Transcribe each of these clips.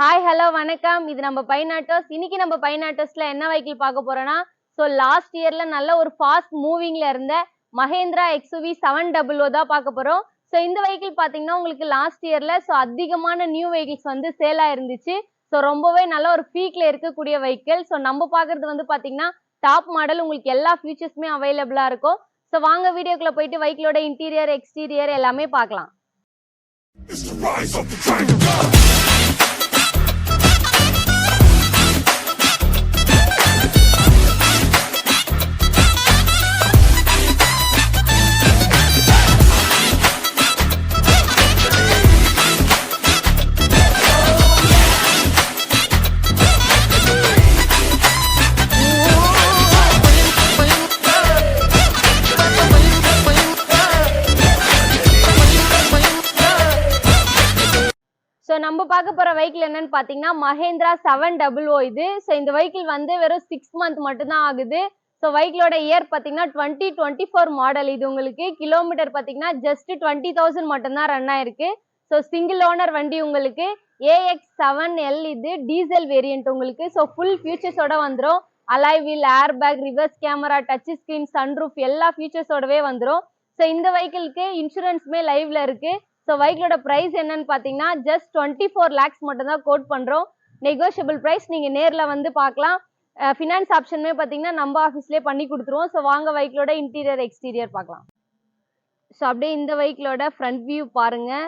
Hi hello வணக்கம். இது நம்ம பைனாட்டோஸ். இன்னைக்கு நம்ம பைனாட்டோஸ்ல என்ன வெஹிக்கிள் பார்க்க போறோம்னா, லாஸ்ட் இயர்ல நல்ல ஒரு ஃபாஸ்ட் மூவிங்ல இருந்த மஹேந்திரா எக்ஸ்யூவி 700 தான் பார்க்க போறோம். இந்த வெஹிக்கிள் பார்த்தீங்கன்னா உங்களுக்கு லாஸ்ட் இயர்ல அதிகமான நியூ வெஹிக்கிள்ஸ் வந்து சேல் ஆயிருந்துச்சு. ரொம்பவே நல்ல ஒரு பீக்ல இருக்கக்கூடிய வெஹிக்கிள். நம்ம பார்க்கறது வந்து பார்த்தீங்கன்னா டாப் மாடல், உங்களுக்கு எல்லா ஃபீச்சர்ஸுமே அவைலபிளா இருக்கும். வாங்க வீடியோக்குள்ள போயிட்டு வெஹிக்கிளோட இன்டீரியர் எக்ஸ்டீரியர் எல்லாமே பார்க்கலாம். It's the rise of the dragon. நம்ம பார்க்க போற வெஹிக்கிள் என்னன்னு பாத்தீங்கன்னா மஹேந்திரா 700 இது. இந்த வெஹிக்கிள் வந்து வெறும் 6 மந்த் மட்டும் தான் ஆகுது. வெஹிக்கிளோட இயர் பாத்தீங்கன்னா 2024 மாடல். இது உங்களுக்கு கிலோமீட்டர் பாத்தீங்கன்னா ஜஸ்ட் 20,000 மட்டும் தான் ரன் ஆயிருக்கு. சிங்கிள் ஓனர் வண்டி உங்களுக்கு. AX7L இது டீசல் வேரியன்ட் உங்களுக்கு. ஃபுல் ஃபியூச்சர்ஸோட வந்துடும். Alloy wheel, air bag, reverse camera, touch screen, sunroof எல்லா ஃபியூச்சர்ஸோடவே வந்துடும். இந்த வெஹிக்கிளுக்கு இன்சூரன்ஸுமே லைவ்ல இருக்கு. வெஹிக்கிளோட பிரைஸ் என்னன்னு பாத்தீங்கன்னா ஜஸ்ட் 24 lakhs மட்டும் தான் கோட் பண்றோம். நெகோஷியபிள் பிரைஸ், நீங்க நேர்ல வந்து பார்க்கலாம். ஃபினான்ஸ் ஆப்ஷனுமே பாத்தீங்கன்னா நம்ம ஆஃபீஸ்லயே பண்ணி கொடுத்துருவோம். வாங்க வெஹிக்கிளோட இன்டீரியர் எக்ஸ்டீரியர் பார்க்கலாம். அப்படியே இந்த வெஹிக்கிளோட ஃப்ரண்ட் வியூ பாருங்க.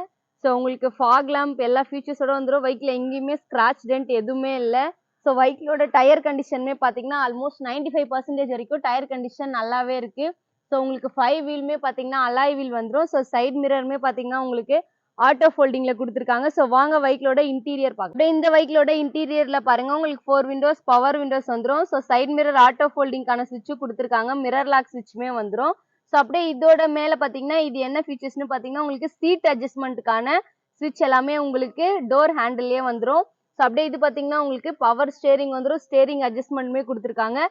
உங்களுக்கு ஃபாக் லாம்ப் எல்லா ஃபீச்சர்ஸோட வந்துடும். வெஹிக்கிள் எங்கேயுமே ஸ்கிராச் டென்ட் எதுவுமே இல்லை. வெஹிக்கிளோட டயர் கண்டிஷனுமே பாத்தீங்கன்னா ஆல்மோஸ்ட் 95% வரைக்கும் டயர் கண்டிஷன் நல்லாவே இருக்கு. உங்களுக்கு 5 வீலுமே பாத்தீங்கன்னா அலாய் வீல் வந்துடும். சைட் மிரருமே பாத்தீங்கன்னா உங்களுக்கு ஆட்டோ ஃபோல்டிங்ல கொடுத்துருக்காங்க. வாங்க வெஹிக்கிளோட இன்டீரியர் பார்க்கலாம். இந்த வெஹிக்கிளோட இன்டீரியர்ல பாருங்க, உங்களுக்கு 4 விண்டோஸ் பவர் விண்டோஸ் வந்துடும். சைட் மிரர் ஆட்டோ ஃபோல்டிங்கான சுவிட்ச் கொடுத்துருக்காங்க. மிரர் லாக் சுவிட்சுமே வந்துடும். அப்படியே இதோட மேல பாத்தீங்கன்னா இது என்ன ஃபீச்சர்ஸ்னு பாத்தீங்கன்னா உங்களுக்கு சீட் அட்ஜஸ்ட்மெண்ட்டுக்கான சுவிட்ச் எல்லாமே உங்களுக்கு டோர் ஹேண்டில்லே வந்துடும். அப்படியே இது பாத்தீங்கன்னா உங்களுக்கு பவர் ஸ்டேரிங் வந்துடும். ஸ்டேரிங் அட்ஜஸ்ட்மெண்ட்டுமே கொடுத்துருக்காங்க.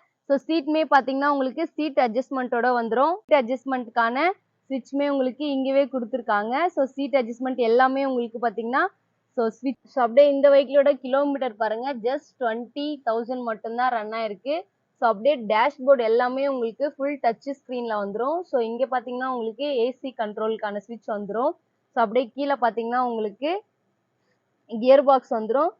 சீட்மே பாத்தீங்கன்னா உங்களுக்கு சீட் அட்ஜஸ்ட்மெண்ட்டோட வந்துடும். சீட் அட்ஜஸ்ட்மெண்ட்டுக்கான ஸ்விட்ச்மே உங்களுக்கு இங்கவே கொடுத்துருக்காங்க. சீட் அட்ஜஸ்ட்மெண்ட் எல்லாமே உங்களுக்கு பாத்தீங்கன்னா ஸ்விட்ச். அப்படியே இந்த வெஹிக்கிளோட கிலோமீட்டர் பாருங்க, ஜஸ்ட் 20,000 மட்டும்தான் ரன் ஆயிருக்கு. அப்படியே டேஷ்போர்டு எல்லாமே உங்களுக்கு ஃபுல் டச் ஸ்கிரீன்ல வந்துடும். இங்க பாத்தீங்கன்னா உங்களுக்கு ஏசி கண்ட்ரோலுக்கான ஸ்விட்ச் வந்துடும். அப்படியே கீழே பாத்தீங்கன்னா உங்களுக்கு கியர் பாக்ஸ் வந்துடும்.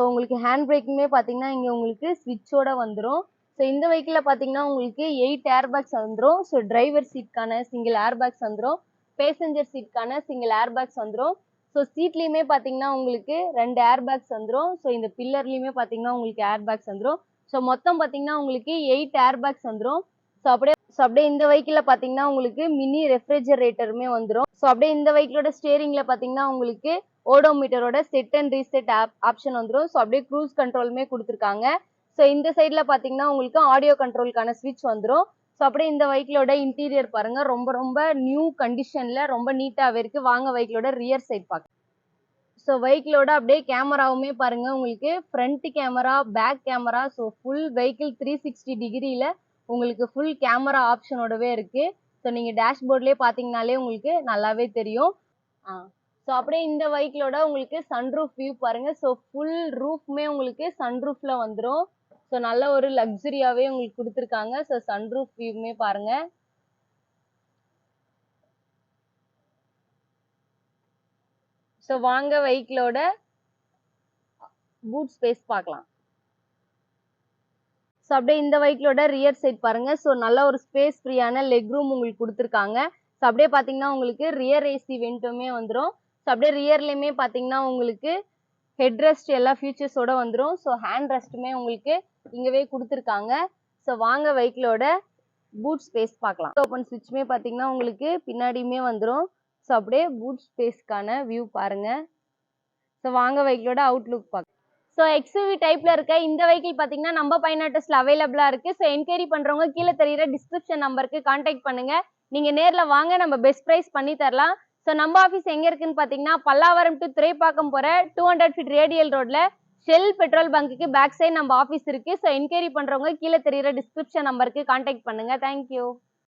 உங்களுக்கு ஹேண்ட் பிரேக்குமே பாத்தீங்கன்னா இங்க உங்களுக்கு ஸ்விட்சோட வந்துடும். இந்த வெஹிக்கிள் பாத்தீங்கன்னா உங்களுக்கு 8 ஏர் பேக்ஸ் வந்துடும். டிரைவர் சீட்கான சிங்கிள் ஏர் பேக்ஸ் வந்துடும். பேசஞ்சர் சீட்கான சிங்கிள் ஏர் பேக்ஸ் வந்துடும். சீட்லயுமே பாத்தீங்கன்னா உங்களுக்கு 2 ஏர் பேக்ஸ் வந்துடும். இந்த பில்லர்லயுமே பாத்தீங்கன்னா உங்களுக்கு ஏர் பேக்ஸ் வந்துடும். மொத்தம் பாத்தீங்கன்னா உங்களுக்கு 8 ஏர் பேக்ஸ் வந்துடும். அப்படியே இந்த வெஹிக்கிள் பாத்தீங்கன்னா உங்களுக்கு மினி ரெஃப்ரிஜரேட்டருமே வந்துடும். அப்படியே இந்த வெஹிக்கிளோட ஸ்டேரிங்ல பாத்தீங்கன்னா உங்களுக்கு ஓடோமீட்டரோட செட் அண்ட் ரீசெட் ஆப்ஷன் வந்துடும். அப்படியே க்ரூஸ் கண்ட்ரோலுமே கொடுத்துருக்காங்க. இந்த சைட்ல பாத்தீங்கன்னா உங்களுக்கு ஆடியோ கண்ட்ரோலுக்கான ஸ்விட்ச் வந்துடும். அப்படியே இந்த வெஹிக்கிளோட இன்டீரியர் பாருங்க, ரொம்ப ரொம்ப நியூ கண்டிஷன்ல ரொம்ப நீட்டாவே இருக்கு. வாங்க வெஹிக்கிளோட ரியர் சைட் பார்க்கலாம். வெஹிக்கிளோட அப்படியே கேமராவுமே பாருங்க, உங்களுக்கு front camera, back camera, full vehicle 360 டிகிரியில உங்களுக்கு ஃபுல் கேமரா ஆப்ஷனோடவே இருக்கு. நீங்க டேஷ்போர்ட்லயே பாத்தீங்கன்னாலே உங்களுக்கு நல்லாவே தெரியும். அப்படியே இந்த வெஹிக்கிளோட உங்களுக்கு சன்ரூஃப் வியூ பாருங்க. ஃபுல் ரூஃப்மே உங்களுக்கு சன்ரூஃப்ல வந்துடும். நல்ல ஒரு லக்ஸரியாவே உங்களுக்கு கொடுத்துருக்காங்க. சன்ரூஃப் வியூமே பாருங்க. வாங்க வெஹிக்கிளோட பூட் ஸ்பேஸ் பார்க்கலாம். அப்படியே இந்த வெஹிக்கிளோட ரியர் சைட் பாருங்க. நல்ல ஒரு ஸ்பேஸ் ஃப்ரீயான லெக் ரூம் உங்களுக்கு கொடுத்துருக்காங்க. அப்படியே பாத்தீங்கன்னா உங்களுக்கு ரியர் ஏசி வென்ட்டுமே வந்துடும். அப்படியே ரியர்லயுமே பாத்தீங்கன்னா உங்களுக்கு ஹெட் ரெஸ்ட் எல்லா ஃபீச்சர்ஸோட வந்துடும். ஹேண்ட் ரெஸ்ட்டுமே உங்களுக்கு இங்கவே கொடுத்துருக்காங்க. வாங்க வெஹிக்கிளோட பூட் ஸ்பேஸ் பார்க்கலாம். ஓப்பன் ஸ்விட்ச்மே பாத்தீங்கன்னா உங்களுக்கு பின்னாடியுமே வந்துடும். அப்படியே பூட் ஸ்பேஸ்க்கான வியூ பாருங்க. வாங்க வெஹிக்கிளோட அவுட்லுக் பார்க்கலாம். எக்ஸ்யூவி டைப்ல இருக்க இந்த வெஹிக்கிள் பாத்தீங்கன்னா நம்ம பைனாட்டோஸ்ல அவைலபிளா இருக்கு. என்கொயரி பண்றவங்க கீழே தெரியுற டிஸ்கிரிப்ஷன் நம்பருக்கு கான்டாக்ட் பண்ணுங்க. நீங்க நேர்ல வாங்க, நம்ம பெஸ்ட் பிரைஸ் பண்ணி தரலாம். நம்ம ஆஃபீஸ் எங்க இருக்குன்னு பாத்தீங்கன்னா பல்லாவரம் டு துறைப்பாக்கம் போற 200 feet ரேடியல் ரோட்ல ஷெல் பெட்ரோல் பங்குக்கு பேக் சைடு நம்ம ஆஃபீஸ் இருக்கு. என்கொயரி பண்றவங்க கீழே தெரியுற டிஸ்கிரிப்ஷன் நம்பருக்கு கான்டாக்ட் பண்ணுங்க. தேங்க்யூ.